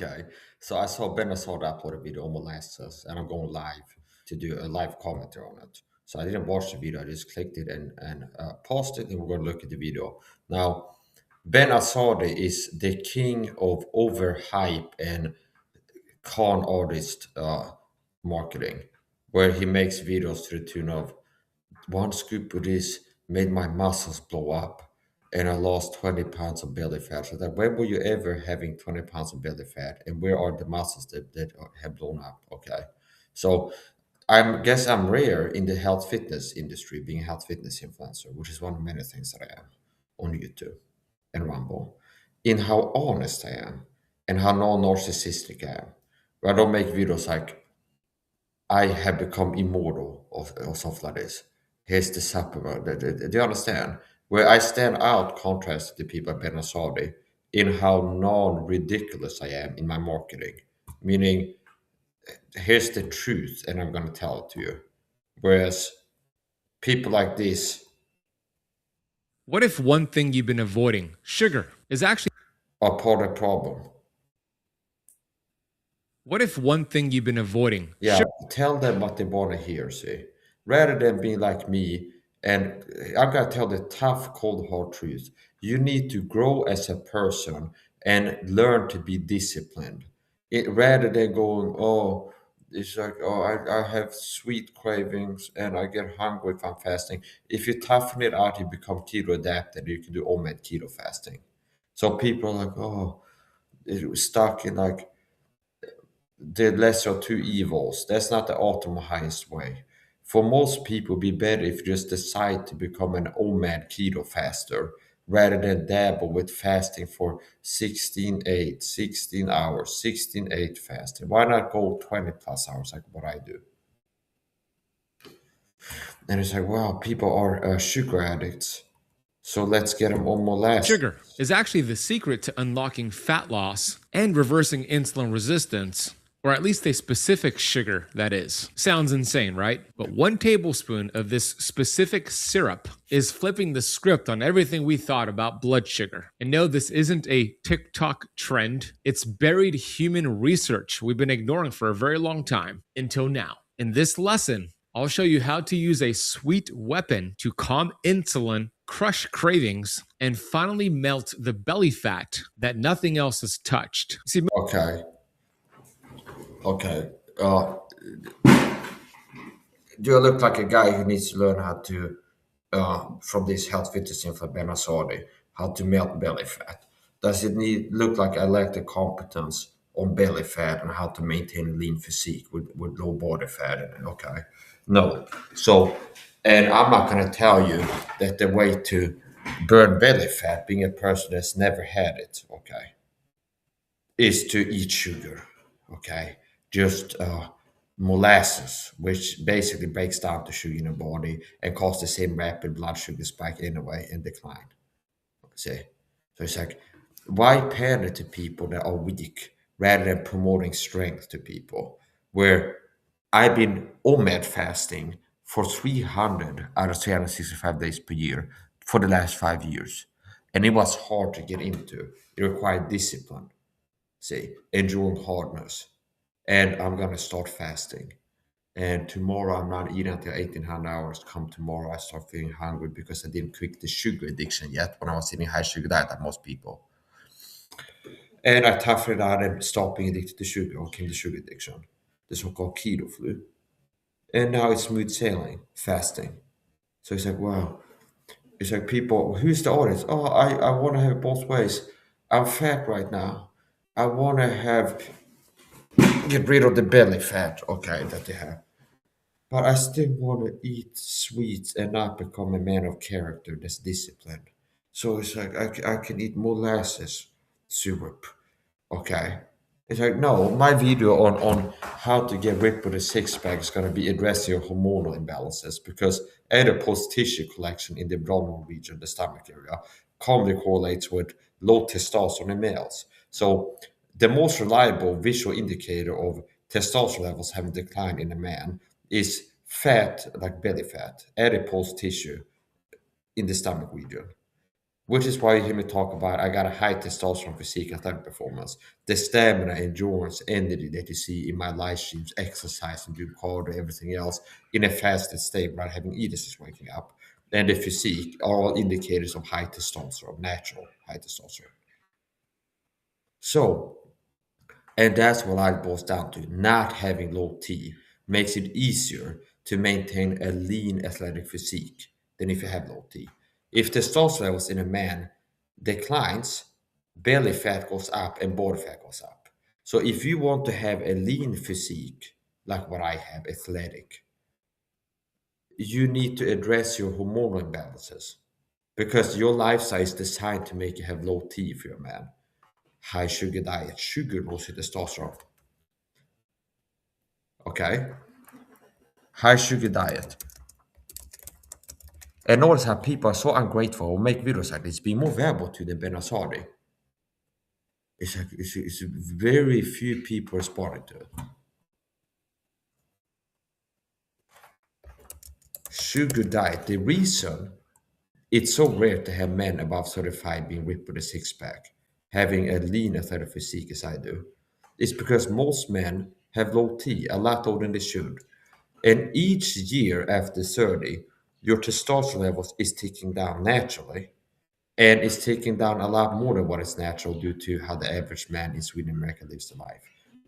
Okay. So I saw Ben Azadi upload a video on molasses, and I'm going live to do a live commentary on it. So I didn't watch the video. I just clicked it and paused it, and we're going to look at the video. Now, Ben Azadi is the king of overhype and con artist marketing, where he makes videos to the tune of one scoop of this made my muscles blow up and I lost 20 pounds of belly fat. So that when were you ever having 20 pounds of belly fat and where are the muscles that have blown up? Okay. So I guess I'm rare in the health fitness industry, being a health fitness influencer, which is one of many things that I am on YouTube and Rumble, in how honest I am and how non-narcissistic I am. Where I don't make videos like I have become immortal or something like this. Here's the supplement. Do you understand? Where I stand out contrast to the people at Ben Saudi in how non-ridiculous I am in my marketing. Meaning, here's the truth and I'm going to tell it to you. Whereas people like this What if one thing you've been avoiding, sugar, is actually... are part of the problem. What if one thing you've been avoiding... Yeah, tell them what they want to hear, see. Rather than being like me, and I've got to tell the tough, cold, hard truth. You need to grow as a person and learn to be disciplined. Rather than going, oh, it's like, oh, I have sweet cravings and I get hungry if I'm fasting. If you toughen it out, you become keto adapted. You can do OMAD keto fasting. So people are like, oh, it was stuck in like the lesser of two evils. That's not the optimal highest way. For most people, it'd be better if you just decide to become an OMAD keto faster rather than dabble with fasting for 16-8, 16 hours, 16-8 fasting. Why not go 20 plus hours like what I do? And it's like, wow, people are sugar addicts. So let's get them on molasses. Sugar is actually the secret to unlocking fat loss and reversing insulin resistance, or at least a specific sugar, that is. Sounds insane, right? But 1 tablespoon of this specific syrup is flipping the script on everything we thought about blood sugar. And no, this isn't a TikTok trend. It's buried human research we've been ignoring for a very long time until now. In this lesson, I'll show you how to use a sweet weapon to calm insulin, crush cravings, and finally melt the belly fat that nothing else has touched. See, Okay. Do I look like a guy who needs to learn how to, from this health fitness influencer Ben Azadi, how to melt belly fat? Does it look like I lack the competence on belly fat and how to maintain a lean physique with low body fat? Okay, no. So, and I'm not going to tell you that the way to burn belly fat, being a person that's never had it, okay, is to eat sugar, okay? Just molasses, which basically breaks down the sugar in the body and causes the same rapid blood sugar spike anyway and decline. See? So it's like, why pander to people that are weak rather than promoting strength to people? Where I've been OMAD fasting for 300 out of 365 days per year for the last 5 years. And it was hard to get into. It required discipline, see, enduring hardness. And I'm gonna start fasting. And tomorrow I'm not eating until 1800 hours. Come tomorrow, I start feeling hungry because I didn't quit the sugar addiction yet when I was eating high sugar diet like most people. And I toughed it out and stopped being addicted to sugar or came the sugar addiction, the so-called keto flu. And now it's smooth sailing, fasting. So it's like, wow. It's like people, who's the audience? Oh, I want to have it both ways. I'm fat right now. I want to get rid of the belly fat, okay, that they have. But I still want to eat sweets and not become a man of character that's disciplined. So it's like I can eat molasses syrup, okay? It's like, no, my video on how to get ripped with a six pack is going to be addressing your hormonal imbalances because adipose tissue collection in the abdominal region, the stomach area, commonly correlates with low testosterone in males. So the most reliable visual indicator of testosterone levels having declined in a man is fat, like belly fat, adipose tissue in the stomach region. which is why you hear me talk about I got a high testosterone physique athletic performance. The stamina, endurance, energy that you see in my live streams, exercise and doing cardio, everything else in a fasted state without having eaten since waking up. And the physique are all indicators of high testosterone, natural high testosterone. So, and that's what it boils down to. Not having low T makes it easier to maintain a lean athletic physique than if you have low T. If testosterone levels in a man declines, belly fat goes up and body fat goes up. So if you want to have a lean physique, like what I have, athletic, you need to address your hormonal imbalances because your lifestyle is designed to make you have low T if you're a man. High sugar diet, sugar goes with testosterone. Okay, high sugar diet. And notice how people are so ungrateful or make videos like this being more valuable to than Ben Azadi. It's very few people responding to it. Sugar diet. The reason it's so rare to have men above 35 being ripped with a six pack, having a lean athletic physique as I do, is because most men have low T, a lot older than they should. And each year after 30, your testosterone levels is ticking down naturally. And it's taking down a lot more than what is natural due to how the average man in Sweden and America lives their life.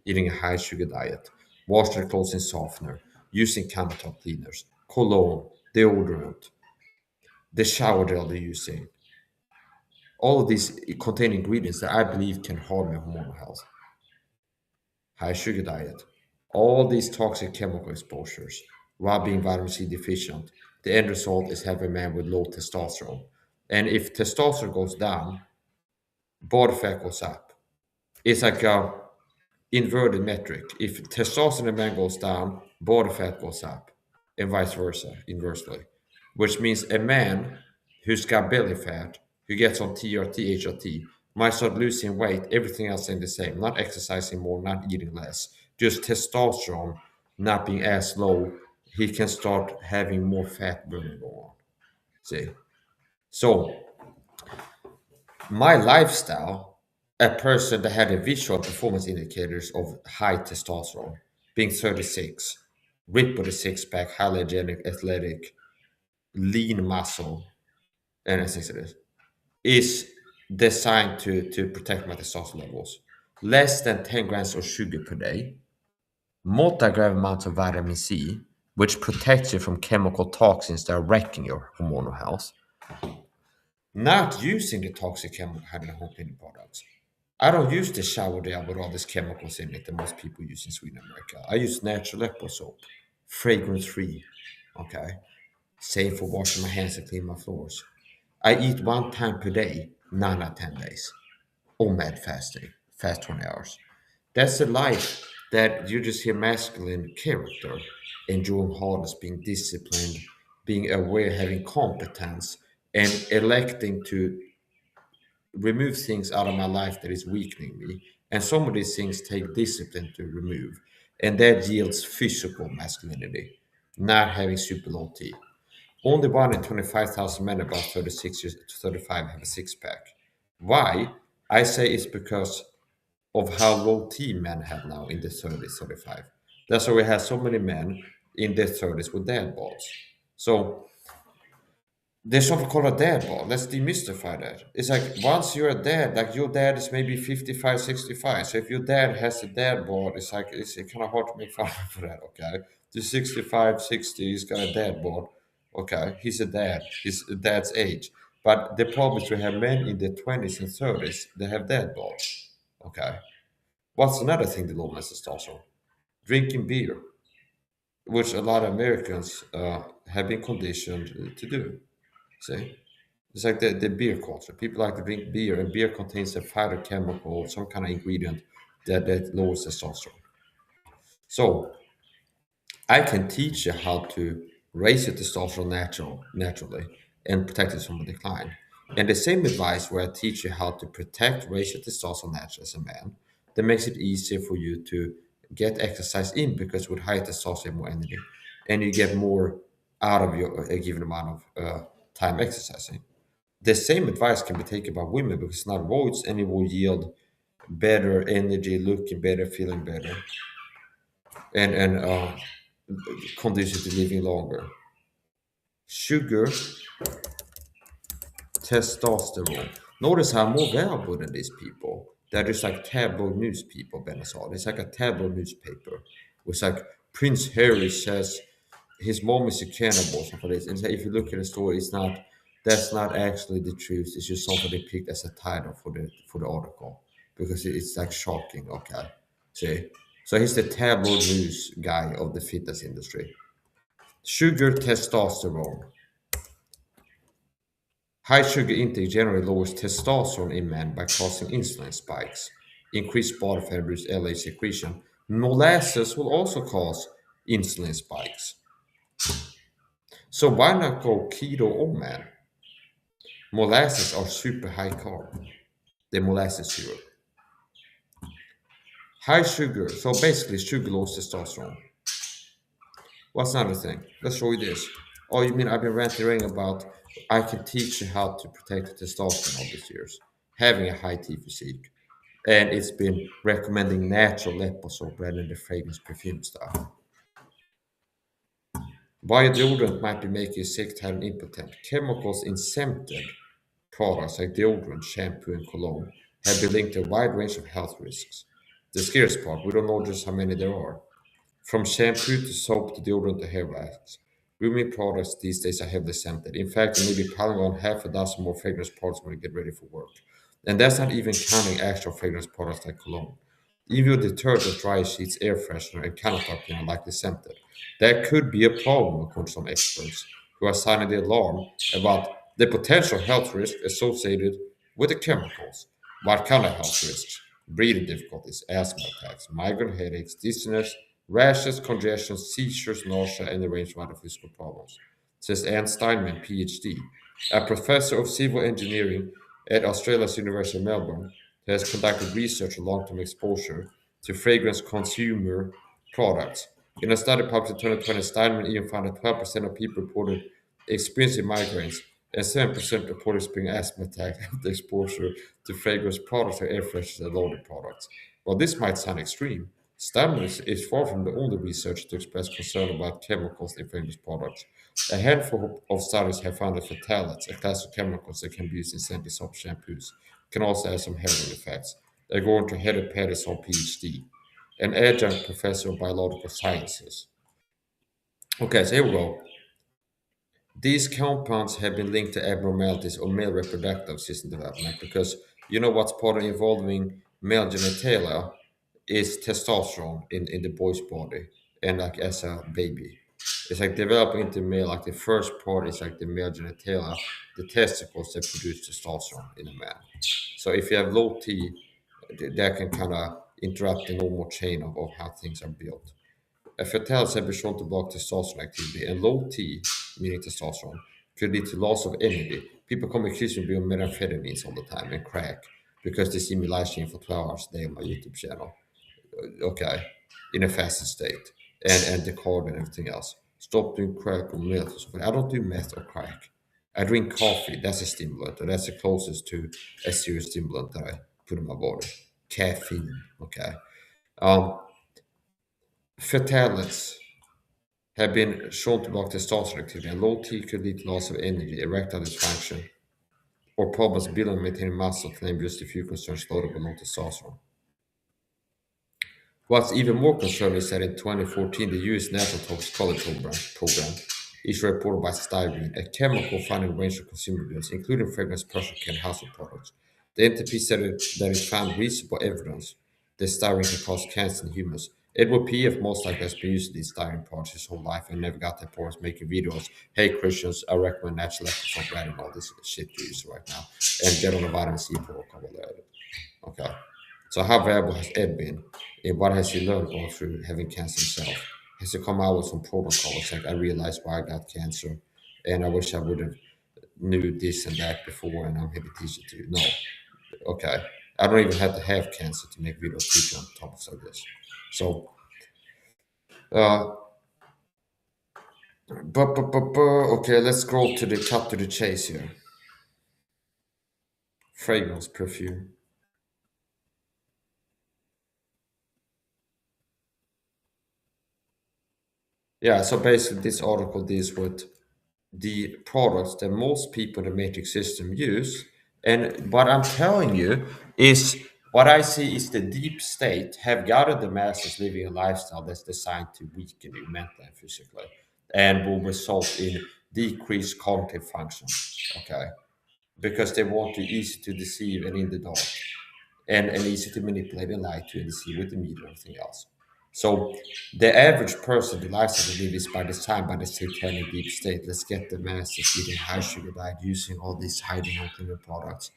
Eating a high sugar diet, washing their clothes in softener, using countertop cleaners, cologne, deodorant, the shower gel they're using. All of these contain ingredients that I believe can harm your hormonal health. High sugar diet, all these toxic chemical exposures, while being vitamin C deficient, the end result is having a man with low testosterone. And if testosterone goes down, body fat goes up. It's like a inverted metric. If testosterone in a man goes down, body fat goes up, and vice versa, inversely. Which means a man who's got belly fat, who gets on TRT, HRT, might start losing weight, everything else staying the same, not exercising more, not eating less, just testosterone not being as low, he can start having more fat burning going on. See? So my lifestyle, a person that had a visual performance indicators of high testosterone, being 36, ripped with a six pack, highly energetic, athletic, lean muscle, and as I said, is designed to protect my testosterone levels. Less than 10 grams of sugar per day, multi-gram amounts of vitamin C, which protects you from chemical toxins that are wrecking your hormonal health. Not using the toxic chemical having home cleaning products. I don't use the shower gel with all these chemicals in it that most people use in Sweden and America. I use natural Epo soap, fragrance free. Okay, safe for washing my hands and clean my floors. I eat one time per day, 9 or 10 days. OMAD fasting, fast 20 hours. That's a life that you just hear masculine character, enjoying hardness, being disciplined, being aware, having competence, and electing to remove things out of my life that is weakening me. And some of these things take discipline to remove. And that yields physical masculinity, not having super low T. Only one in 25,000 men above 36 years to 35 have a six pack. Why? I say it's because of how low T men have now in the 30s, 35. That's why we have so many men in their 30s with dad balls. So there's something called a dad bod. Let's demystify that. It's like once you're a dad, like your dad is maybe 55, 65. So if your dad has a dad bod, it's like it's kind of hard to make fun of him for that, okay? The 65, 60, he's got a dad bod. Okay, he's a dad. He's a dad's age. But the problem is we have men in their 20s and 30s that have dad bods. Okay. What's another thing the law messes also? Drinking beer, which a lot of Americans have been conditioned to do. See? It's like the beer culture. People like to drink beer, and beer contains a phytochemical, some kind of ingredient that lowers testosterone. So I can teach you how to raise your testosterone naturally and protect it from a decline. And the same advice where I teach you how to protect, raise your testosterone naturally as a man, that makes it easier for you to get exercise in because with high testosterone, you have more energy, and you get more out of your a given amount of time exercising. The same advice can be taken by women because it not avoids and it will yield better energy, looking better, feeling better, and condition to living longer. Sugar, testosterone. Notice how more valuable than these people. They're just like tabloid news people, Benazol. It's like a tabloid newspaper. It's like Prince Harry says his mom is a cannibal, something like this. And so if you look at the story, it's not that's not actually the truth. It's just something they picked as a title for the article because it's like shocking. Okay, see, so he's the tabloid news guy of the fitness industry. Sugar, testosterone. High sugar intake generally lowers testosterone in men by causing insulin spikes, increased body fat, and reduced LH secretion. Molasses will also cause insulin spikes. So why not go keto or man? Molasses are super high carb. The molasses syrup. High sugar. So basically, sugar lowers testosterone. What's another thing? Let's show you this. Oh, you mean I've been ranting about I can teach you how to protect the testosterone all these years, having a high T physique. And it's been recommending natural Leposol rather than the fragrance perfume stuff. Why deodorant might be making you sick, tired, and impotent. Chemicals in scented products like deodorant, shampoo, and cologne have been linked to a wide range of health risks. The scariest part, we don't know just how many there are. From shampoo to soap to deodorant to hair wax. Grooming products these days are heavily scented. In fact, you may be piling on half a dozen more fragrance products when you get ready for work. And that's not even counting actual fragrance products like cologne. Even your detergent, dry sheets, air freshener, and countertop cleaner are likely scented. That could be a problem, according to some experts, who are sounding the alarm about the potential health risk associated with the chemicals. What kind of health risks? Breathing difficulties, asthma attacks, migraine headaches, dizziness, rashes, congestion, seizures, nausea, and a range of other physical problems, says Anne Steinman, PhD, a professor of civil engineering at Australia's University of Melbourne, who has conducted research on long-term exposure to fragrance consumer products. In a study published in 2020, Steinman even found that 12% of people reported experiencing migraines and 7% reported experiencing asthma attacks after exposure to fragrance products or air fresheners and loaded products. While this might sound extreme, Steinman is far from the only researcher to express concern about chemicals in fragrance products. A handful of studies have found that phthalates, a class of chemicals that can be used in scented soap shampoos, can also have some heroin effects. According to Heather Patterson, PhD, an adjunct professor of biological sciences. Okay, so here we go. These compounds have been linked to abnormalities of male reproductive system development because you know what's part of involving male genitalia is testosterone in the boy's body and like as a baby. It's like developing into male, like the first part is like the male genitalia, the testicles that produce testosterone in a man. So if you have low T, that can kind of interrupt the normal chain of how things are built. Fatalities have been shown to block testosterone activity, and low T, meaning testosterone, could lead to loss of energy. People come accused of being methamphetamines all the time and crack because they see me live stream for 12 hours a day on my YouTube channel. Okay, in a fasted state, and the card and everything else. Stop doing crack or meth or something. I don't do meth or crack. I drink coffee. That's a stimulant, and that's the closest to a serious stimulant that I put in my body. Caffeine. Okay. Um, Fatalities have been shown to block testosterone activity, and low T could lead to loss of energy, erectile dysfunction, or problems building and maintaining muscle, to name just a few concerns loaded with low testosterone. What's even more concerning is that in 2014, the U.S. National Toxicology Program issued a report about styrene, a chemical found in a range of consumer goods, including fragrance, personal care, and household products. The NTP said that it found reasonable evidence that styrene can cause cancer in humans. Edward P.F. most likely has been using these styrene parts his whole life and never got that point making videos. Hey Christians, I recommend natural electrolyte rather than all this shit you use right now. And get on a vitamin C protocol while at it. Okay. So how valuable has Ed been? And what has he learned going through having cancer himself? Has he come out with some protocols like I realized why I got cancer and I wish I would have knew this and that before and I'm here to teach it to you? No. Okay. I don't even have to have cancer to make videos teaching on topics like this. So uh okay, let's scroll to the cut to the chase here. Fragrance, perfume. Yeah, so basically this article deals with the products that most people in the matrix system use. And what I'm telling you is what I see is the deep state have gathered the masses living a lifestyle that's designed to weaken you mentally and physically and will result in decreased cognitive function. Okay. Because they want you easy to deceive and in the dark and easy to manipulate and lie to and deceive with the media and everything else. So the average person, the lifestyle they live is by design by the satanic deep state. Let's get the masses eating high sugar diet, using all these hiding unclean products,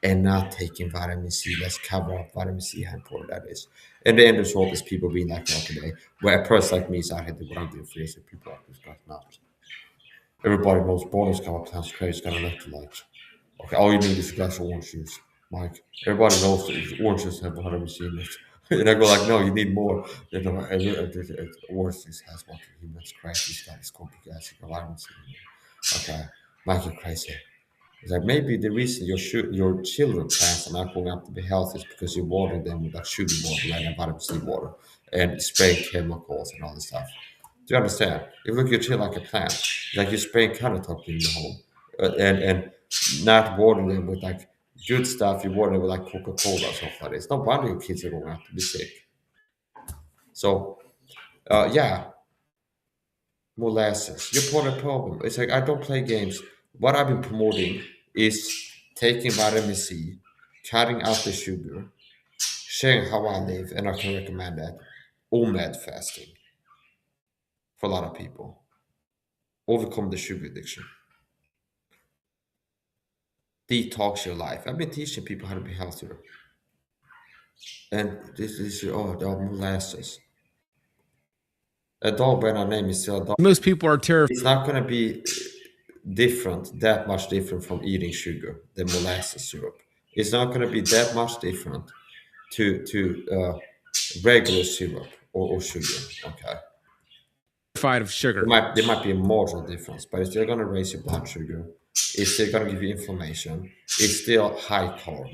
and not taking vitamin C. Let's cover up vitamin C, how important that is. And the end result is people being like that today. Where a person like me is out here doing what I'm doing for this, and people like this guy's nuts. Everybody knows bonus color plants crazy got electrolytes. Okay, all you need is a glass of orange juice, Mike. Everybody knows that orange juice have vitamin C in it. And I go like, no, you need more. You know, orange juice has what humans crazy. It's got this complicated acid, vitamin C in it. Okay, Mike, you're crazy. It's like maybe the reason your children plants are not growing up to be healthy is because you're watering them with that sugar water rather than vitamin C water and spraying chemicals and all this stuff. Do you understand? If you look at your child like a plant, it's like you're spraying countertop in the home, and not watering them with like good stuff. You water them with like Coca Cola or something like that. It's no wonder your kids are going to have to be sick. So, yeah, molasses. You're part of the problem. It's like I don't play games. What I've been promoting is taking vitamin C, cutting out the sugar, sharing how I live, and I can recommend that. OMAD fasting for a lot of people. Overcome the sugar addiction. Detox your life. I've been teaching people how to be healthier. And this is, oh, the molasses. A dog by our name is still a dog. Most people are terrified. It's not going to be different, that much different from eating sugar, the molasses syrup. It's not going to be that much different to regular syrup or sugar. Okay. Of sugar. There might be a marginal difference, but it's still going to raise your blood sugar. It's still going to give you inflammation. It's still high carb.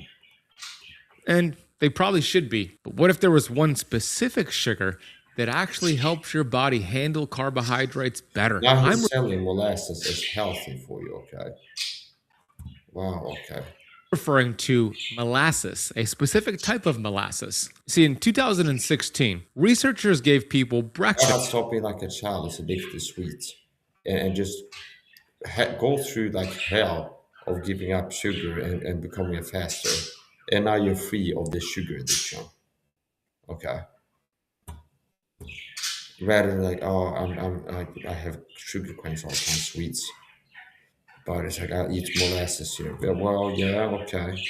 And they probably should be. But what if there was one specific sugar that actually helps your body handle carbohydrates better? Now he's selling molasses as healthy for you, okay? Wow, okay. Referring to molasses, a specific type of molasses. See, in 2016, researchers gave people breakfast. Not stop being like a child is addicted to sweets and just go through like hell of giving up sugar and becoming a faster. And now you're free of the sugar addiction. Okay. Rather than like, oh, I have sugar cravings all the time, sweets. But it's like I eat molasses here. Well, yeah, okay.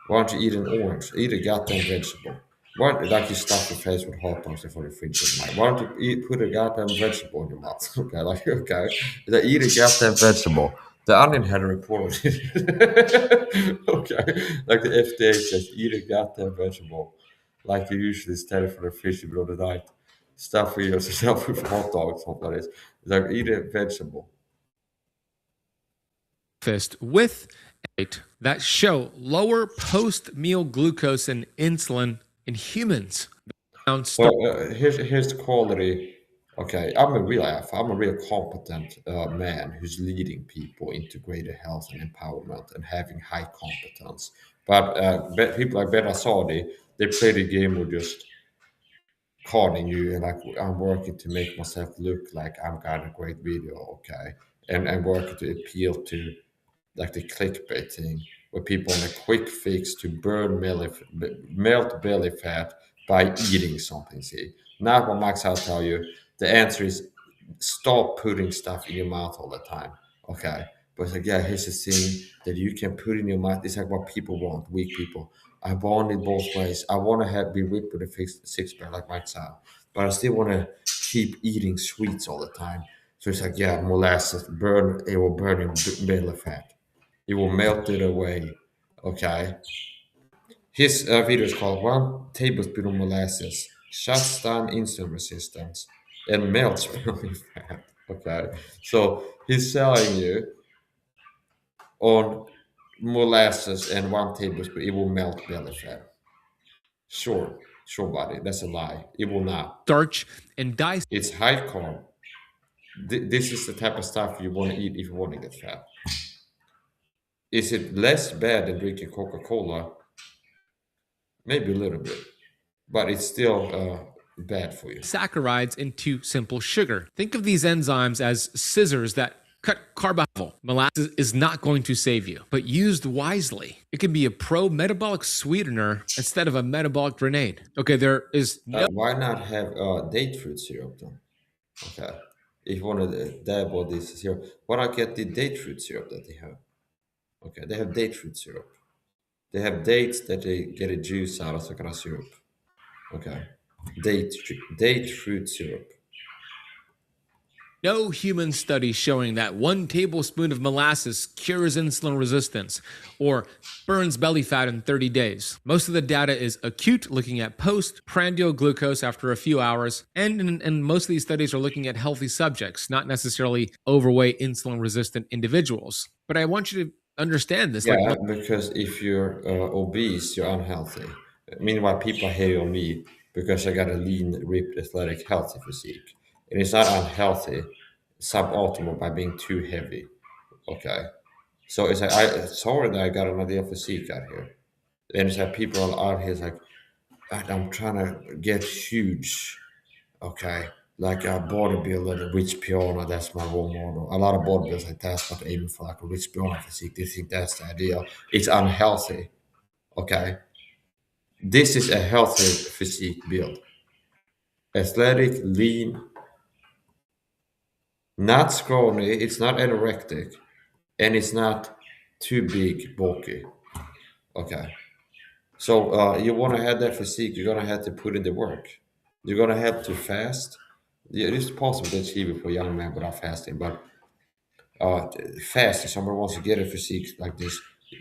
Why don't you eat an orange? Eat a goddamn vegetable. Why don't like you stuff your face with hot dogs before the fridge at night? Why don't you put a goddamn vegetable in your mouth? Okay, like okay. Like, eat a goddamn vegetable. The Onion had a report on it. Okay, like the FDA says, eat a goddamn vegetable. Like you usually stand for the fridge in the middle of the night. Stuff for yourself with hot dogs, something like this. It's like eat a vegetable. With that show lower post-meal glucose and insulin in humans. Well, here's the quality. Okay, I'm a real competent man who's leading people into greater health and empowerment and having high competence. But people like Ben Azadi, they play the game of just calling you and like I'm working to make myself look like I'm got a great video, okay, and working to appeal to like the clickbait thing, where people want a quick fix to melt belly fat by eating something. See, not what Max I'll tell you. The answer is stop putting stuff in your mouth all the time. Okay, but it's like yeah, here's the thing that you can put in your mouth. It's like what people want, weak people. I want it both ways. I want to be whipped with a fixed six pack like Mike's out, but I still want to keep eating sweets all the time. So it's like yeah, molasses it will burn your belly fat. It will melt it away. Okay. His video is called One Tablespoon of Molasses Shuts Down Insulin Resistance and Melts Belly Fat. Okay. So he's selling you on molasses and 1 tablespoon, it will melt belly fat. Sure, sure, buddy. That's a lie. It will not. Starch and dye. It's high carb. This is the type of stuff you want to eat if you want to get fat. Is it less bad than drinking Coca-Cola? Maybe a little bit, but it's still bad for you. Saccharides into simple sugar. Think of these enzymes as scissors that cut carbohydrates. Molasses is not going to save you, but used wisely, it can be a pro-metabolic sweetener instead of a metabolic grenade. Okay, there is no. Why not have date fruit syrup then? Okay, if you want to dabble this syrup, why not get the date fruit syrup that they have? Okay, they have date fruit syrup. They have dates that they get a juice out of, so kind of syrup. Okay, date fruit syrup. No human study showing that 1 tablespoon of molasses cures insulin resistance or burns belly fat in 30 days. Most of the data is acute, looking at postprandial glucose after a few hours, and most of these studies are looking at healthy subjects, not necessarily overweight, insulin resistant individuals. But I want you to understand this. Yeah, because if you're obese, you're unhealthy. Meanwhile, people hate on me because I got a lean, ripped, athletic, healthy physique. And it's not unhealthy, suboptimal by being too heavy. Okay. So it's like, sorry that I got an ideal physique out here. And it's like people out here, it's like, I'm trying to get huge. Okay. Like a bodybuilder, the rich piano, that's my role model. A lot of bodybuilders like that's what they're aiming for, like a rich piano physique. They think that's the ideal. It's unhealthy. Okay. This is a healthy physique build. Athletic, lean, not scrawny, it's not anorectic, and it's not too big, bulky. Okay. So you want to have that physique, you're gonna have to put in the work. You're gonna have to fast. Yeah, it is possible to achieve it for a young man without fasting, but fasting, someone wants to get a physique like this,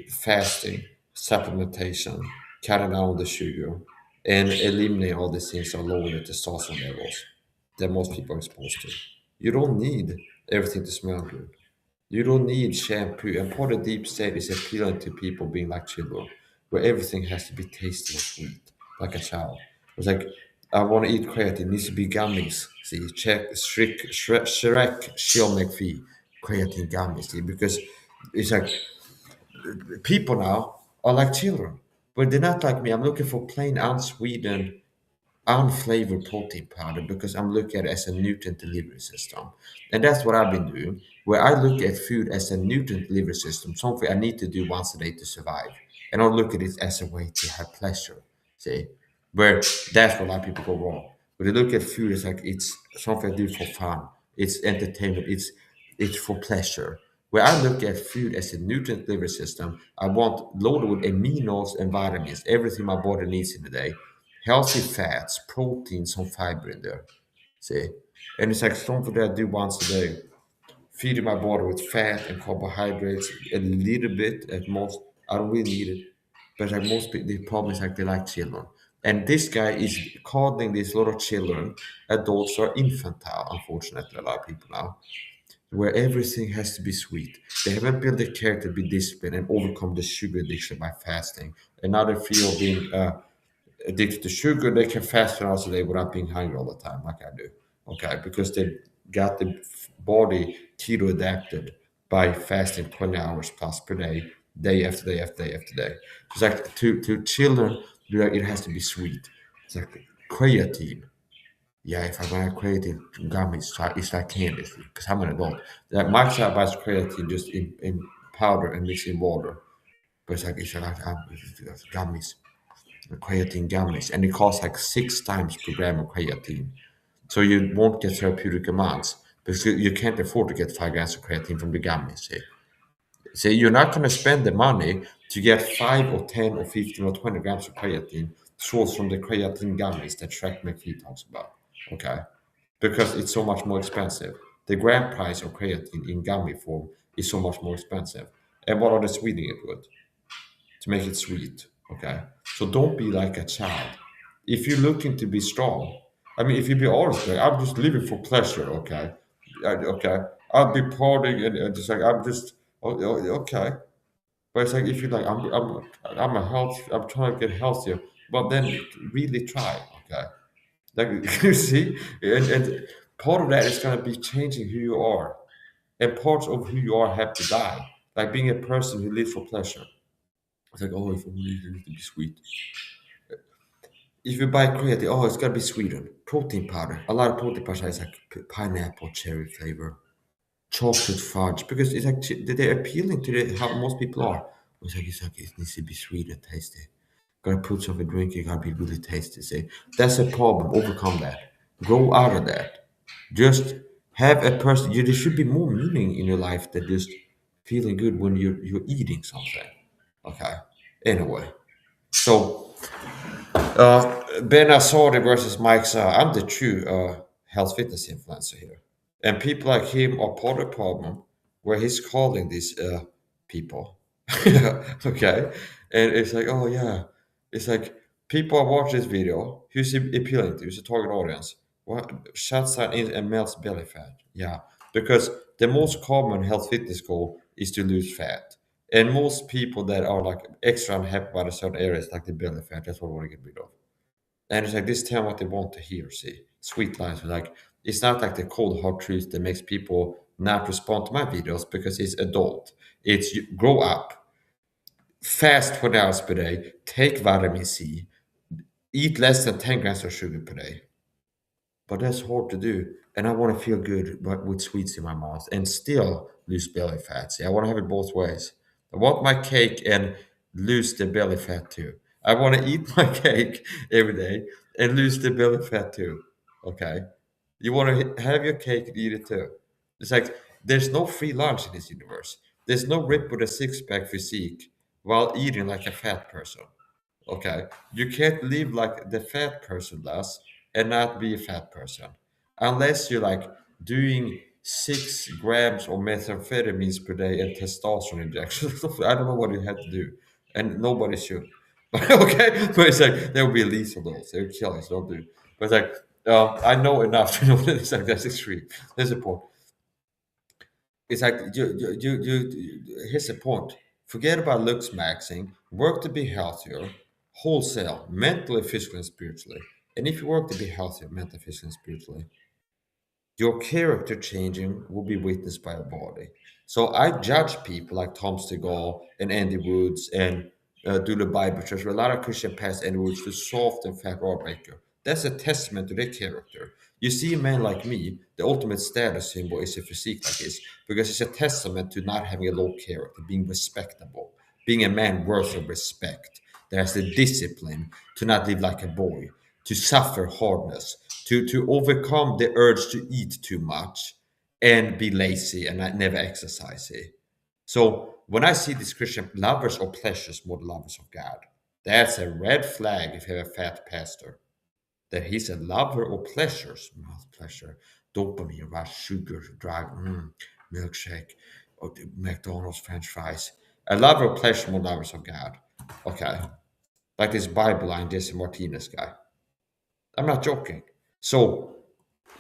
fasting, supplementation, cutting down on the sugar, and eliminate all these things that lower the testosterone levels that most people are exposed to. You don't need everything to smell good. You don't need shampoo. And part of deep state is appealing to people being like children, where everything has to be tasty and sweet, like a child. It's like, I want to eat creatine, it needs to be gummies. See, check Shrek, Sean McPhee, creatine gummies. See, because it's like people now are like children, but they're not like me. I'm looking for plain, unsweetened, unflavored protein powder because I'm looking at it as a nutrient delivery system. And that's what I've been doing, where I look at food as a nutrient delivery system, something I need to do once a day to survive. And I look at it as a way to have pleasure. See? Where that's where a lot of people go wrong. When they look at food, it's like it's something I do for fun. It's entertainment. It's for pleasure. Where I look at food as a nutrient delivery system, I want loaded with aminos and vitamins, everything my body needs in the day, healthy fats, protein, some fiber in there. See? And it's like something that I do once a day, feeding my body with fat and carbohydrates a little bit at most. I don't really need it. But like most people, the problem is like they like children. And this guy is calling these little children, adults are infantile, unfortunately, a lot of people now, where everything has to be sweet. They haven't built the character to be disciplined and overcome the sugar addiction by fasting. And now they feel being addicted to sugar, they can fast for hours a day without being hungry all the time, like I do. Okay, because they got the body keto adapted by fasting 20 hours plus per day, day after day after day after day. It's like to children, like, it has to be sweet. It's like creatine. Yeah, if I buy creatine gummies, it's like candy because I'm an adult. Like my child buys creatine just in powder and mixed in water, but it's gummies, creatine gummies, and it costs like 6 times per gram of creatine. So you won't get therapeutic amounts because you can't afford to get 5 grams of creatine from the gummies. See, you're not going to spend the money to get 5 or 10 or 15 or 20 grams of creatine sourced from the creatine gummies that Shrek McPhee talks about. Okay, because it's so much more expensive. The gram price of creatine in gummy form is so much more expensive. And what are they sweetening it with? To make it sweet. Okay, so don't be like a child. If you're looking to be strong, I mean, if you be honest, like, I'm just living for pleasure. Okay, okay, I'll be partying and just like I'm just okay. But it's like if you're like I'm trying to get healthier, but then really try, okay? Like you see, and part of that is gonna be changing who you are, and parts of who you are have to die. Like being a person who lives for pleasure. It's like, oh, if only it needs to be sweet. If you buy creatine, oh, it's gotta be sweetened. Protein powder. A lot of protein powder is like pineapple, cherry flavor, chocolate fudge, because it's like they're appealing to how most people are. It's like it needs to be sweet and tasty. Gotta put something in drink. It gotta be really tasty. See, that's a problem. Overcome that. Grow out of that. Just have a person. There should be more meaning in your life than just feeling good when you're eating something. Okay. Anyway, so Ben Azadi versus Mike Sa. I'm the true health fitness influencer here. And people like him are part of the problem where he's calling these people. Okay? And it's like, oh yeah. It's like people are watching this video. Who's he appealing to? Who's the target audience? What shuts down in and melts belly fat. Yeah. Because the most common health fitness goal is to lose fat. And most people that are like extra unhappy about a certain areas, like the belly fat, that's what we want to get rid of. And it's like this tell what they want to hear, see. Sweet lines. Like it's not like the cold hard truth that makes people not respond to my videos because it's adult. It's grow up, fast 20 hours per day, take vitamin C, eat less than 10 grams of sugar per day. But that's hard to do. And I want to feel good but with sweets in my mouth and still lose belly fat. See, I want to have it both ways. I want my cake and lose the belly fat too. I want to eat my cake every day and lose the belly fat too. Okay? You want to have your cake and eat it too. It's like there's no free lunch in this universe. There's no rip with a six pack physique while eating like a fat person. Okay, you can't live like the fat person does and not be a fat person unless you're like doing 6 grams of methamphetamines per day and testosterone injections. I don't know what you have to do, and nobody should. Okay, but it's like there will be a least of those. They will kill us. Don't do. But it's like I know enough to know that it's like that's extreme. There's a point. It's like here's the point. Forget about looks maxing. Work to be healthier, wholesale, mentally, physically, and spiritually. And if you work to be healthier, mentally, physically, and spiritually, your character changing will be witnessed by your body. So I judge people like Tom Stegall and Andy Woods and do the Bible Church, where a lot of Christian past Andy Woods to soft and fat rod maker. That's a testament to their character. You see a man like me, the ultimate status symbol is a physique like this, because it's a testament to not having a low character, being respectable, being a man worthy of respect. That has the discipline to not live like a boy, to suffer hardness, to overcome the urge to eat too much and be lazy and not, never exercise. So when I see these Christian lovers of pleasures more than lovers of God, that's a red flag if you have a fat pastor. That he's a lover of pleasures, mouth pleasure, dopamine rush, sugar, drug, milkshake, or the McDonald's French fries. A lover of pleasure more than lovers of God. Okay. Like this Bible line, Jesse Martinez guy. I'm not joking. So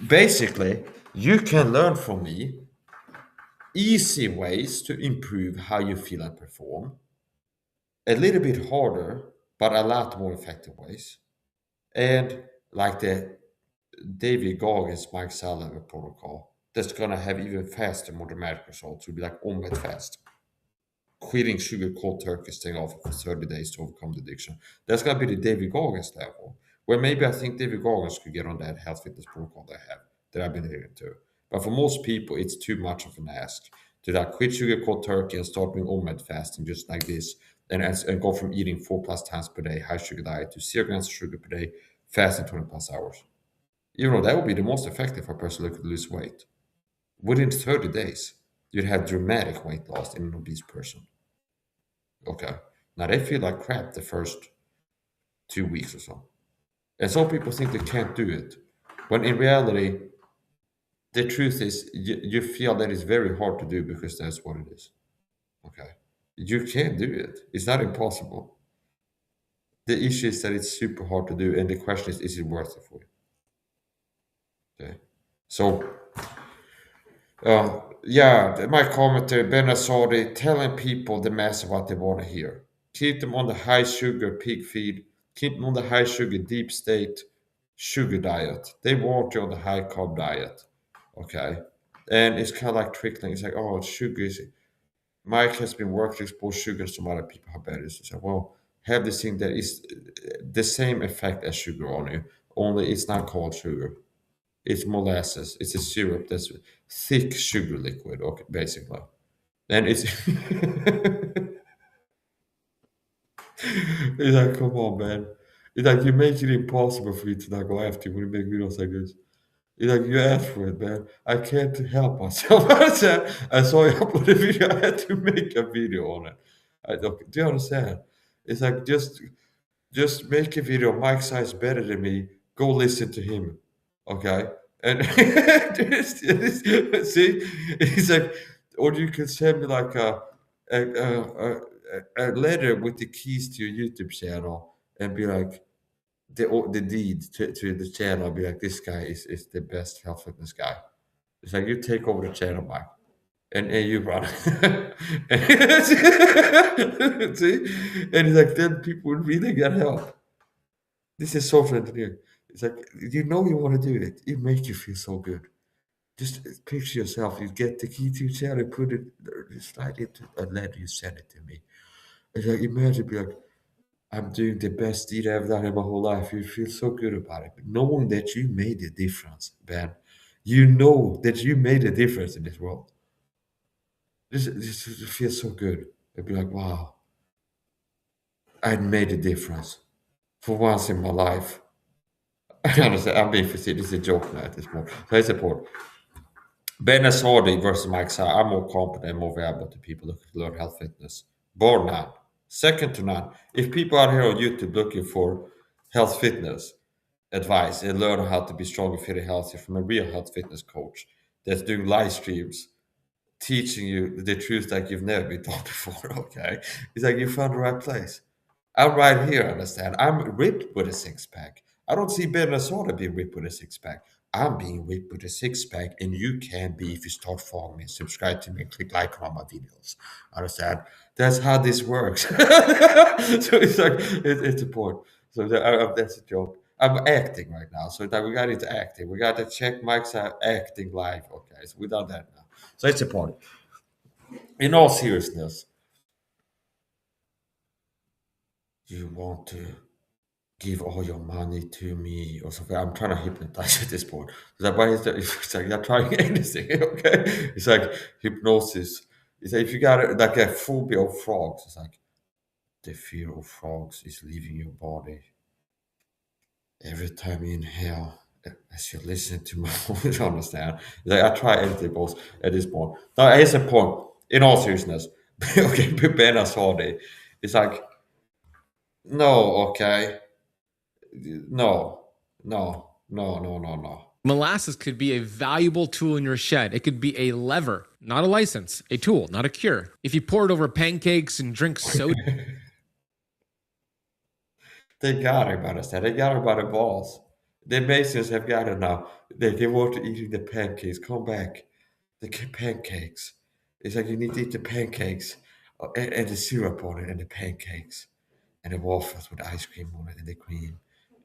basically, you can learn from me easy ways to improve how you feel and perform, a little bit harder, but a lot more effective ways. And like the David Goggins, Mike Sullivan protocol, that's gonna have even faster, more dramatic results. It will be like omelet fast. Quitting sugar cold turkey, staying off it for 30 days to overcome the addiction. That's gonna be the David Goggins level. Where maybe I think David Goggins could get on that health fitness protocol that I've been hearing to. But for most people, it's too much of an ask to like quit sugar cold turkey and start doing omelet fasting just like this, and go from eating 4+ times per day high sugar diet to 0 grams of sugar per day, fasting 20+ hours. You know that would be the most effective for a person looking to lose weight. Within 30 days, you'd have dramatic weight loss in an obese person. Okay. Now they feel like crap the first 2 weeks or so. And some people think they can't do it. When in reality, the truth is you feel that it's very hard to do because that's what it is. Okay. You can do it. It's not impossible. The issue is that it's super hard to do, and the question is it worth it for you? Okay. So yeah, my commentary, Ben Azadi, telling people the mess of what they want to hear. Keep them on the high sugar pig feed. Keep them on the high sugar deep state sugar diet. They want you on the high carb diet. Okay. And it's kind of like trickling. It's like, oh, sugar is. Mike has been working to expose sugar to some other people. How bad is it? So, well, have this thing that is the same effect as sugar on you, only it's not called sugar. It's molasses. It's a syrup that's thick sugar liquid, okay, basically. And it's it's like, come on, man. It's like you make it impossible for me to not go after you when you make videos like this. It's like you asked for it, man. I can't help myself. I saw you upload a video. I had to make a video on it. Okay, do you understand? It's like just make a video. Mike size better than me. Go listen to him. Okay. And see, he's like, or you can send me like a, a, a, a letter with the keys to your YouTube channel and be like, the deed to the channel, be like, this guy is the best health fitness guy. It's like, you take over the channel, Mike. And you run. See? And it's like, then people would really get help. This is social engineering. It's like, you know you want to do it. It makes you feel so good. Just picture yourself. You get the key to your channel, put it, slide it to a letter, you send it to me. It's like, imagine, be like, I'm doing the best deed I've done in my whole life. You feel so good about it. Knowing that you made a difference, Ben. You know that you made a difference in this world. This feels so good. I'd be like, wow, I made a difference for once in my life. I understand. I'm being facetious. This is a joke now at this point. So I support Ben Azadi versus Mike Sa. I'm more competent and more valuable to people looking to learn health fitness. Bar none. Second to none. If people out here on YouTube looking for health fitness advice and learn how to be stronger, fit, and healthy from a real health fitness coach that's doing live streams teaching you the truth like you've never been taught before, okay? It's like you found the right place. I'm right here, understand? I'm ripped with a six pack. I don't see Ben Asada being ripped with a six pack. I'm being ripped with a six pack, and you can be if you start following me, subscribe to me, and click like on my videos. Understand? That's how this works. So it's like it's a point. So that's a joke. I'm acting right now, so that we got into acting. We got to check Mike's acting live. Okay, so we done that now. So it's a point. In all seriousness, you want to give all your money to me or something. I'm trying to hypnotize at this point. That why is that? It's like you're trying anything, okay? It's like hypnosis. It's like if you got like a phobia of frogs, it's like the fear of frogs is leaving your body every time you inhale. As you listen to my voice, understand? Like I try anything both at this point. Now here's a point. In all seriousness, okay, Ben Asadi. It's like no, okay. No, no. Molasses could be a valuable tool in your shed. It could be a lever, not a license, a tool, not a cure. If you pour it over pancakes and drink soda, They got it, understand? They got it by the balls. The Masons have got it now. They want to eating the pancakes. Come back. The pancakes. It's like you need to eat the pancakes and the syrup on it and the pancakes and the waffles with ice cream on it and the cream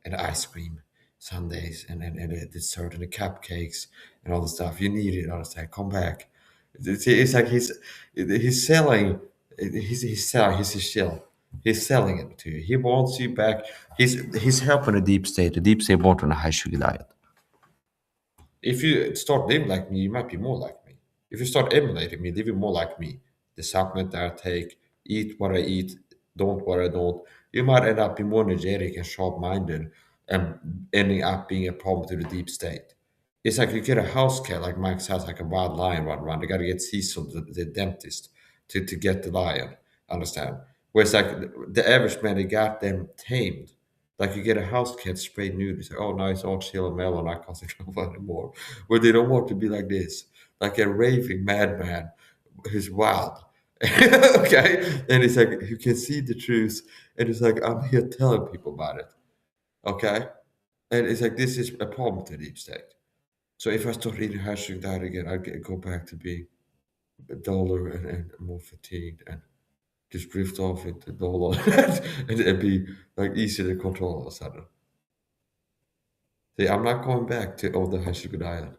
and the ice cream sundaes and the dessert and the cupcakes and all the stuff. You need it, understand? Come back. It's like he's selling. He's selling. He's a shill. He's selling it to you. He wants you back. He's helping the deep state. The deep state wants on a high sugar diet. If you start living like me, you might be more like me. If you start emulating me, living more like me, the supplement that I take, eat what I eat, don't what I don't, you might end up being more energetic and sharp-minded and ending up being a problem to the deep state. It's like you get a house cat, like Mike says, like a wild lion run around. They got to get Cecil, the dentist, to get the lion. Understand? Whereas like the average man, they got them tamed. Like you get a house cat sprayed nude, you say, "Oh, nice, all chill and mellow, not causing trouble anymore." Where they don't want to be like this, like a raving madman who's wild. Okay, and it's like you can see the truth, and it's like I'm here telling people about it. Okay, and it's like this is a problem to deep state. So if I start eating hashing that again, go back to being. duller and more fatigued and just drift off into duller and be like easy to control all of a sudden. See, I'm not going back to the high sugar diet.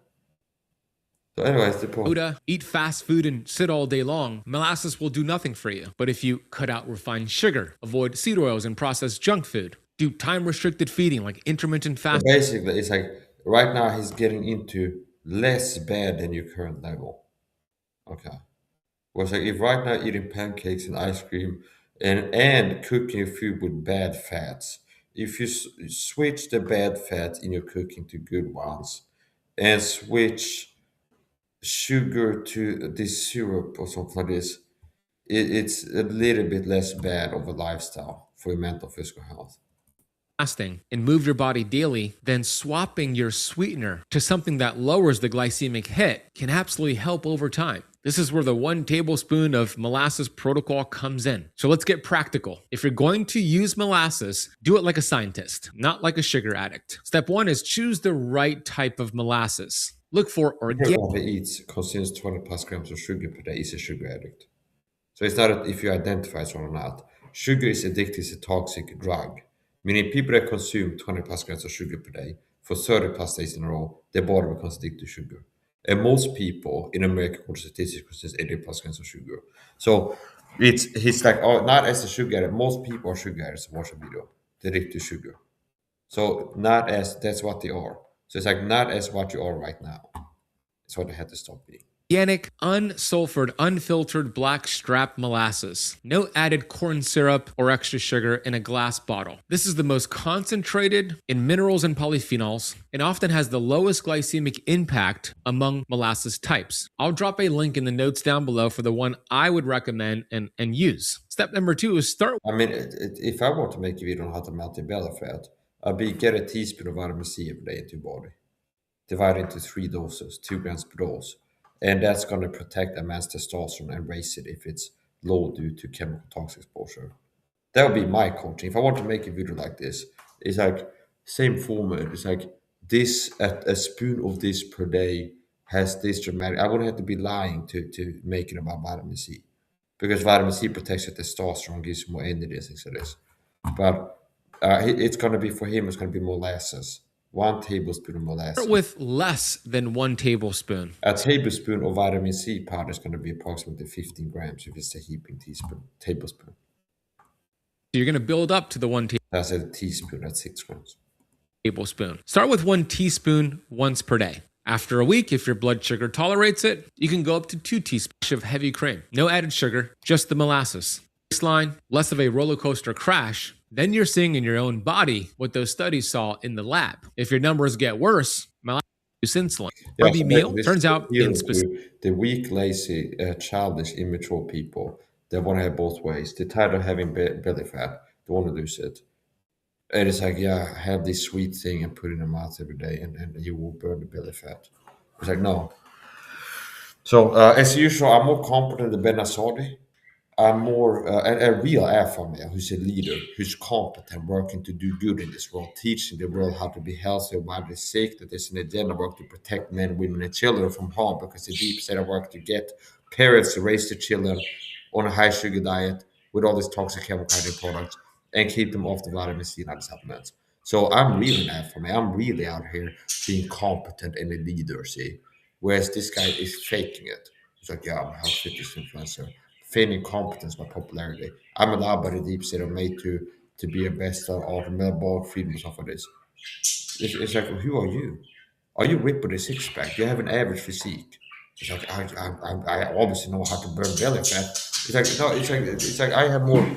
So, anyways, the point. Soda, eat fast food, and sit all day long, molasses will do nothing for you. But if you cut out refined sugar, avoid seed oils and processed junk food, do time restricted feeding like intermittent So fasting, basically, it's like right now he's getting into less bad than your current level. Okay. Was like if right now eating pancakes and ice cream and cooking your food with bad fats, if you switch the bad fats in your cooking to good ones and switch sugar to this syrup or something like this, it's a little bit less bad of a lifestyle for your mental physical health. and move your body daily, then swapping your sweetener to something that lowers the glycemic hit can absolutely help over time. This is where the 1 tablespoon of molasses protocol comes in. So let's get practical. If you're going to use molasses, do it like a scientist, not like a sugar addict. Step 1 is choose the right type of molasses. Look for organic. Everyone who eats consumes 20 plus grams of sugar per day is a sugar addict. So it's not if you identify as one or not. Sugar is addictive, it's a toxic drug. Meaning people that consume 20 plus grams of sugar per day for 30 plus days in a row, their body becomes addicted to sugar. And most people in America, according to statistics, consume 80 plus grams of sugar. So he's like, oh, not as a sugar addict. Most people are sugar addicts. Watch a video. They're addicted to sugar. So not as that's what they are. So it's like not as what you are right now. It's what they had to stop being. Organic, unsulfured, unfiltered black strap molasses. No added corn syrup or extra sugar in a glass bottle. This is the most concentrated in minerals and polyphenols and often has the lowest glycemic impact among molasses types. I'll drop a link in the notes down below for the one I would recommend and use. Step number 2 is start. I mean, if I want to make a video on how to melt your belly fat, I'd be get a teaspoon of vitamin C every day into your body. Divide into 3 doses, 2 grams per dose. And that's going to protect a man's testosterone and raise it if it's low due to chemical toxic exposure. That would be my coaching. If I want to make a video like this, it's like same format. It's like this a spoon of this per day has this dramatic. I wouldn't have to be lying to make it about vitamin C, because vitamin C protects your testosterone, gives you more energy, and things like this. But it's going to be for him. It's going to be molasses. 1 tablespoon of molasses. Start with less than 1 tablespoon. A tablespoon of vitamin C powder is going to be approximately 15 grams if it's a heaping tablespoon. You're going to build up to the 1 That's a teaspoon, that's 6 grams. tablespoon. Start with 1 teaspoon once per day. After a week, if your blood sugar tolerates it, you can go up to 2 teaspoons of heavy cream. No added sugar, just the molasses. Baseline, less of a roller coaster crash. Then you're seeing in your own body what those studies saw in the lab. If your numbers get worse, molasses reduce insulin. Yeah, RB so meal this turns out appeal in to specific. the weak, lazy, childish, immature people that want to have both ways. They're tired of having belly fat. They want to lose it. And it's like, yeah, have this sweet thing and put it in your mouth every day, and you will burn the belly fat. It's like, no. So, as usual, I'm more competent than Ben Azadi. I'm more a real alpha male who's a leader, who's competent, working to do good in this world, teaching the world how to be healthy while they're sick, that there's an agenda work to protect men, women, and children from harm, because the deep set of work to get parents to raise their children on a high sugar diet with all these toxic chemical products and keep them off the vitamin C and other supplements. So I'm really an alpha male. I'm really out here being competent and a leader, see? Whereas this guy is faking it. He's like, yeah, I'm a health fitness influencer, feigning competence by popularity. I'm allowed by the deep state of made to be a best-seller author, metabolic freedom, and stuff like this. It's like, who are you? Are you ripped with a six-pack? Do you have an average physique? It's like I obviously know how to burn belly fat. It's like no, it's like I have more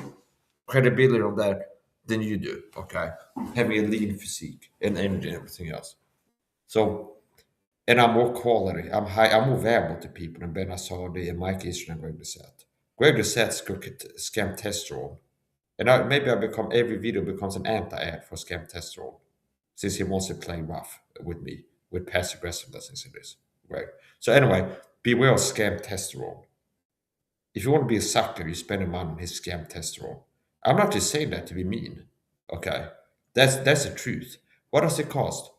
credibility on that than you do. Okay, having a lean physique and energy and everything else. So, and I'm more quality. I'm high. I'm more valuable to people than Ben Azadi and Mike Eastern and Greg Doucette. Greg Doucette's scam testosterone, and maybe I become every video becomes an anti-ad for scam testosterone, since he wants to play rough with me with passive aggressiveness and this. Right. So anyway, beware of scam testosterone. If you want to be a sucker, you spend money on his scam testosterone. I'm not just saying that to be mean. Okay. That's the truth. What does it cost?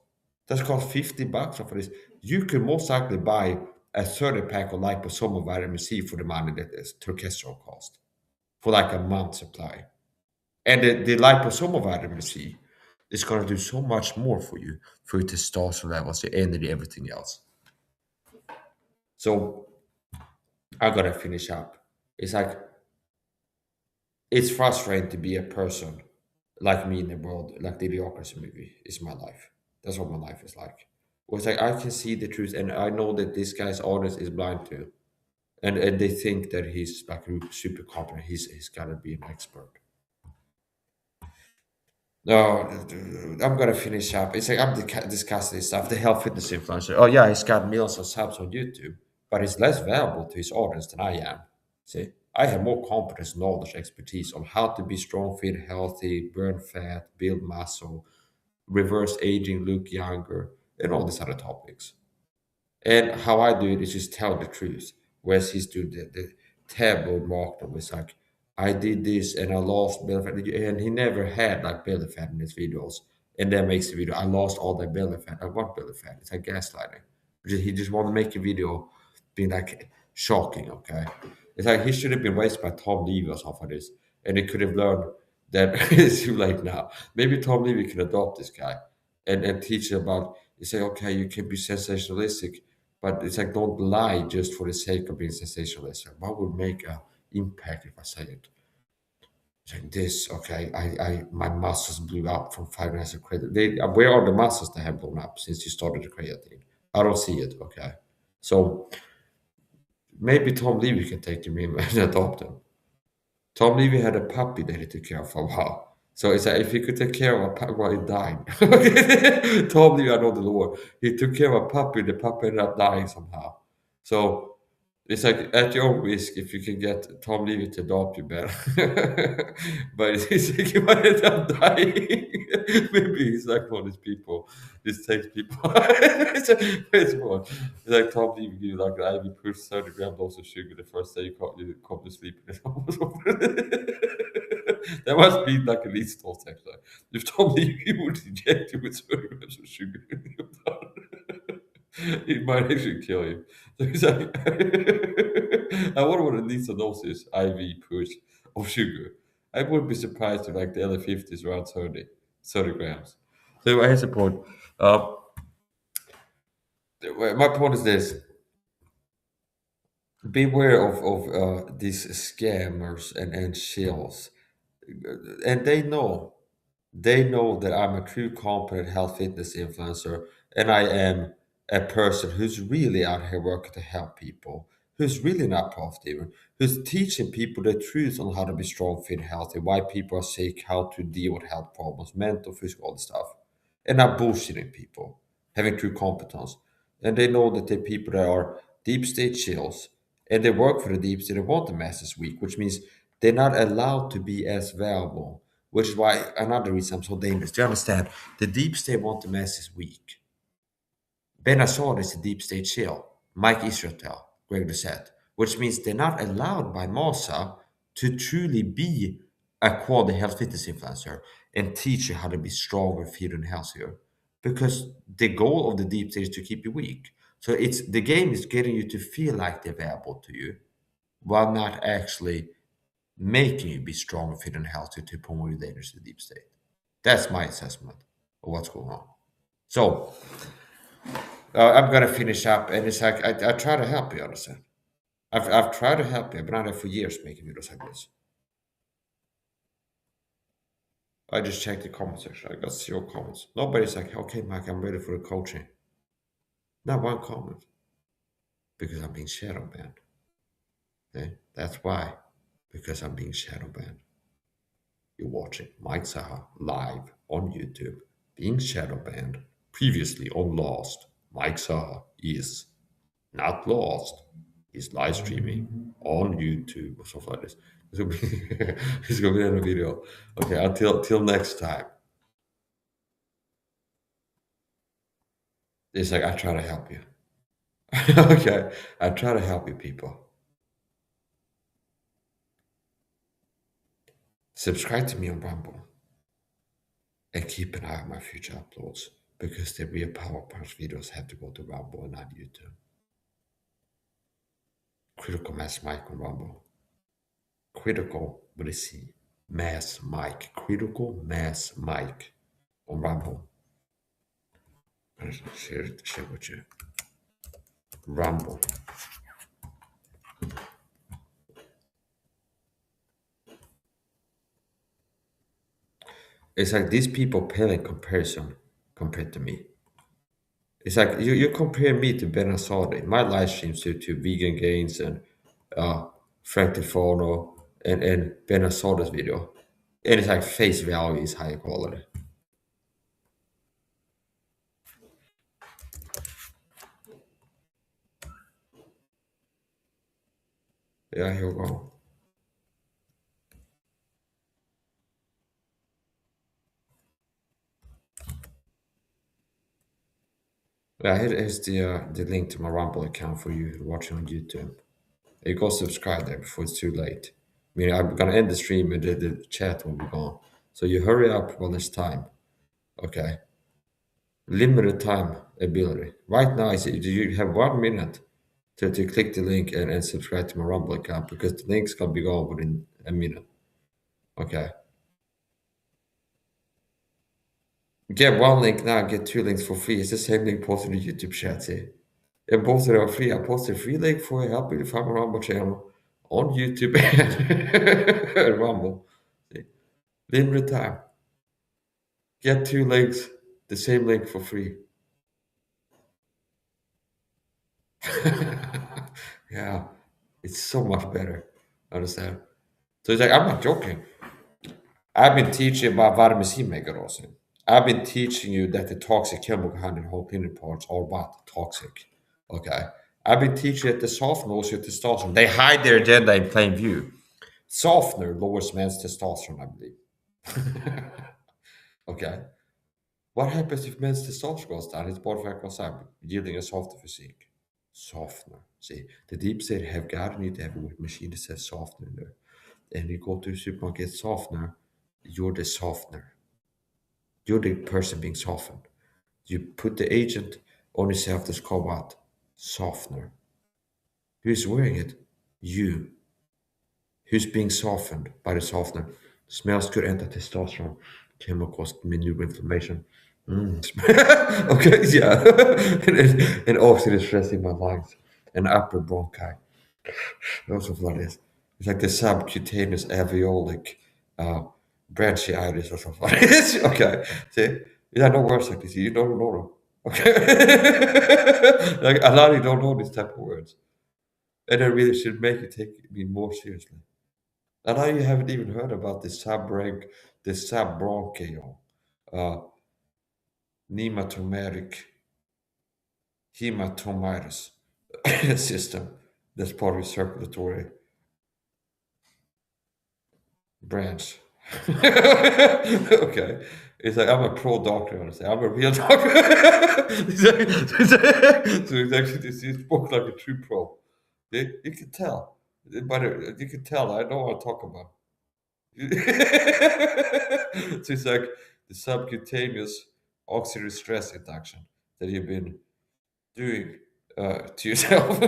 Does it cost $50 for this? You could most likely buy a 30 pack of liposomal vitamin C for the money that is Turkesterol cost for like a month supply. And the liposomal vitamin C is going to do so much more for your testosterone levels, your energy, everything else. So I gotta finish up. It's like it's frustrating to be a person like me in the world, like the Idiocracy movie is my life. That's what my life is like. It's like I can see the truth, and I know that this guy's audience is blind too, and they think that he's like super competent. He's gotta be an expert. No, I'm gonna finish up. It's like I'm discussing this stuff. The health fitness influencer. Oh yeah, he's got millions of subs on YouTube, but he's less valuable to his audience than I am. See, I have more competence, knowledge, expertise on how to be strong, fit, healthy, burn fat, build muscle, reverse aging, look younger, and all these other topics. And how I do it is just tell the truth. Whereas he's doing the tabloid marketing was like, I did this and I lost belly fat. And he never had like belly fat in his videos. And then makes the video, I lost all that belly fat. I want belly fat. It's like gaslighting. He just want to make a video being like shocking, okay? It's like he should have been raised by Tom Levy or something like this. And he could have learned that it's too late now. Maybe Tom Levy can adopt this guy and teach about, you say, okay, you can be sensationalistic, but it's like don't lie just for the sake of being sensationalist. What would make an impact if I say it? It's like this, okay, my muscles blew up from 5 minutes of creatine. Where are the muscles that have blown up since you started the creatine? I don't see it, okay. So maybe Tom Levy can take him in and adopt him. Tom Levy had a puppy that he took care of for a while. So it's like if he could take care of a puppy, well, he died. Tom Levy, I know the Lord. He took care of a puppy, the puppy ended up dying somehow. So it's like at your own risk if you can get Tom Levy to adopt you better. But it's like he might end up dying. Maybe he's like one of these people. This takes people. It's more. It's like Tom Levy give you like an IV push 30 grams dose of sugar the first day you come to sleep. And it's almost over. That must be like a least thought actually. If Tom Levy would inject you with 30 grams of sugar, it might actually kill you. So he's like, I wonder what it needs to know is IV push of sugar. I wouldn't be surprised if like the LA50 is around 30 grams. So here's the point. Uh, my point is this. Beware of these scammers and shills. And they know that I'm a true competent health fitness influencer and I am a person who's really out here working to help people, who's really not profiteering, who's teaching people the truth on how to be strong, fit, healthy, why people are sick, how to deal with health problems, mental, physical, all this stuff. And not bullshitting people, having true competence. And they know that they're people that are deep state chills and they work for the deep state and want the masses weak, which means they're not allowed to be as valuable, which is why another reason I'm so dangerous. Do you understand? The deep state want the masses weak. Ben Assad is a deep state shill. Mike Israel, Greg Doucette, which means they're not allowed by Masa to truly be a quality health fitness influencer and teach you how to be stronger, fitter, and healthier. Because the goal of the deep state is to keep you weak. So it's the game is getting you to feel like they're available to you while not actually making you be strong, fit, and healthy to promote you later to the deep state. That's my assessment of what's going on. So I'm gonna finish up, and it's like I try to help you. Understand? I've tried to help you. I've been out there for years making videos like this. I just checked the comment section. I got 0 comments. Nobody's like, okay, Mike, I'm ready for the coaching. Not one comment because I'm being shadow banned. Okay? That's why, because I'm being shadow banned. You're watching Mike Saha live on YouTube, being shadow banned. Previously on Lost, Mike Saha is not lost. He's live streaming on YouTube or something like this. It's gonna be in a video. Okay, until next time. It's like I try to help you. Okay, I try to help you people. Subscribe to me on Rumble and keep an eye on my future uploads because the real power punch videos have to go to Rumble and not YouTube. Critical Mass Mike on Rumble. Critical with a C. Mass Mike. Critical Mass Mike on Rumble. I'll share with you. Rumble. It's like these people pale in comparison compared to me. It's like you compare me to Ben Azadi. My live streams to Vegan Gains and Frank Tifono and Ben Azadi's video. And it's like face value is high quality. Yeah, here we go. Yeah, here's the link to my Rumble account for you watching on YouTube. You go subscribe there before it's too late. I mean, I'm gonna end the stream and the chat will be gone. So you hurry up while there's time. Okay. Limited time ability. Right now, you have 1 minute to click the link and subscribe to my Rumble account because the link's gonna be gone within a minute. Okay. Get one link now, get 2 links for free. It's the same link posted in the YouTube chat. See? And both are free. I posted a free link for helping the Farmer Rumble channel on YouTube and Rumble. See? Limited time. Get 2 links, the same link for free. Yeah, it's so much better. Understand? So it's like, I'm not joking. I've been teaching about vitamin C megadosin. I've been teaching you that the toxic chemical content in whole cleaning parts are what? Toxic. Okay. I've been teaching that the softener lowers your testosterone. They hide their agenda in plain view. Softener lowers men's testosterone, I believe. Okay. What happens if men's testosterone goes down? His body fat goes up, yielding a softer physique. Softener. See, the deep state have gotten you to have a machine that says softener in there. And you go to the supermarket, softener, you're the softener. You're the person being softened. You put the agent on yourself that's called what? Softener. Who's wearing it? You. Who's being softened by the softener? Smells good anti-testosterone. Chemicals, manure inflammation. Okay, yeah. and oxidative stress in my lungs. And upper bronchi. That's what it is. It's like the subcutaneous alveolic branchiitis or something. Okay, see, yeah, no words like this. You don't know them. Okay, like a lot of you don't know these type of words, and I really should make you take me more seriously. A lot of you haven't even heard about the subbronchial, uh, nematomatic hematomatous system. That's part of your circulatory branch. Okay. It's like I'm a pro doctor, honestly. I'm a real doctor. So it's actually this he spoke like a true pro. You can tell. But you can tell I know what I'm talking about. So it's like the subcutaneous oxidative stress induction that you've been doing to yourself.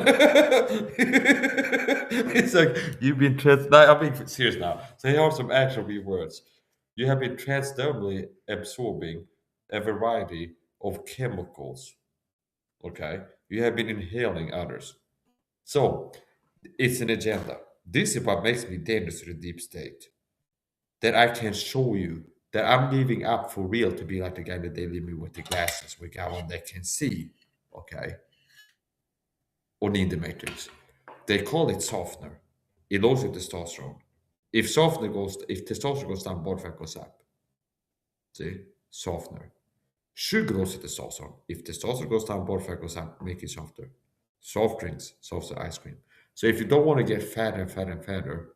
It's like you've been I'm being serious now. So here are some actual real words. You have been transdermally absorbing a variety of chemicals. Okay, you have been inhaling others. So it's an agenda. This is what makes me dangerous to the deep state. That I can show you that I'm giving up for real to be like the guy that they leave me with the glasses, with guy one that can see. Okay, or need the matrix. They call it softener. It lowers your testosterone. If testosterone goes down, body fat goes up. See, softener. Sugar lowers your testosterone. If testosterone goes down, body fat goes up, make it softer. Soft drinks, softer ice cream. So if you don't want to get fatter and fatter and fatter,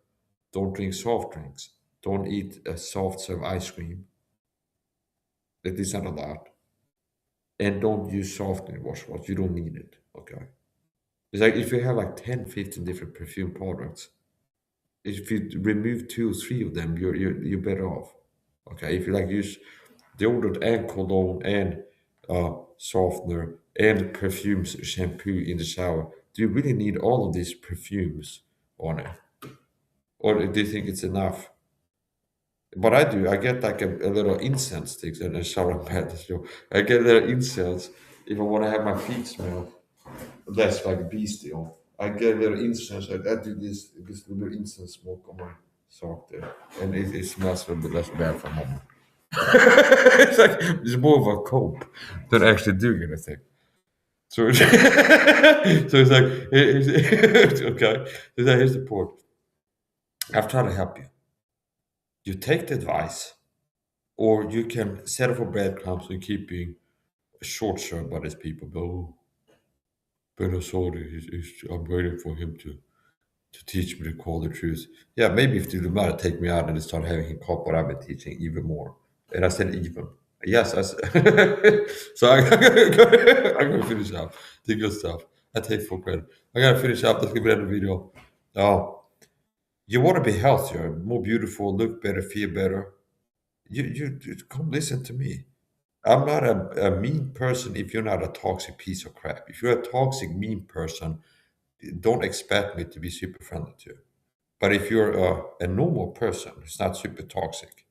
don't drink soft drinks. Don't eat a soft serve ice cream. That is not allowed. And don't use softening wash. You don't need it. Okay. It's like if you have like 10, 15 different perfume products, if you remove 2 or 3 of them, you're better off. Okay. If you like use deodorant and cologne and softener and perfume shampoo in the shower Do you really need all of these perfumes on it? Or do you think it's enough? What I do, I get like a little incense sticks and a shower pad. So I get a little incense if I want to have my feet smell less like bestial. I get a little incense. I do this little incense smoke on my sock there, and it smells a little bit less bad for a moment. It's like it's more of a cope than actually doing anything. So, so it's like okay. So here's the point. I've tried to help you. You take the advice, or you can set up for breadcrumbs and keep being a short shirt by these people. Oh, Minnesota, I'm waiting for him to teach me to call the truth. Yeah, maybe if they do not take me out and they start having him cop what I've been teaching even more. And I said even. Yes, I said. So I'm gonna finish up the good stuff. I take full credit. I gotta finish up. Let's get back to the video. Oh, you want to be healthier, more beautiful, look better, feel better. You come listen to me. I'm not a mean person if you're not a toxic piece of crap. If you're a toxic, mean person, don't expect me to be super friendly to you. But if you're a normal person who's not super toxic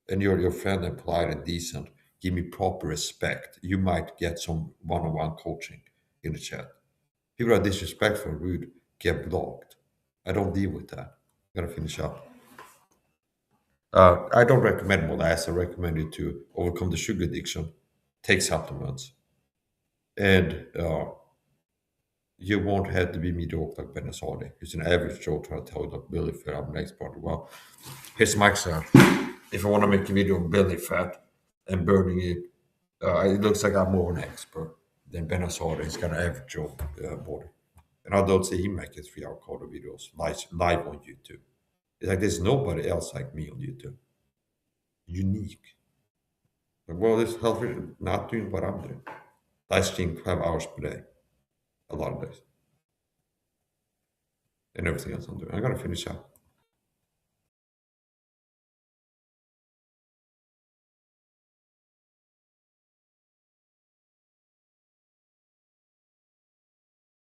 and you're friendly and polite and decent, give me proper respect, you might get some one-on-one coaching in the chat. People are disrespectful, rude, get blocked. I don't deal with that. I'm gonna finish up. I don't recommend molasses. I recommend you to overcome the sugar addiction, take supplements, and you won't have to be mediocre like Benazade. It's an average Joe trying to tell you that belly fat. I'm an expert. Well, here's my example. If I want to make a video on belly fat and burning it, it looks like I'm more an expert than Benazade. He's got an average Joe body. And I don't say he makes 3-hour quarter videos live on YouTube. It's like there's nobody else like me on YouTube. Unique. The world is healthy, not doing what I'm doing. I stream 12 hours per day, a lot of days, and everything else I'm doing. I gotta finish up.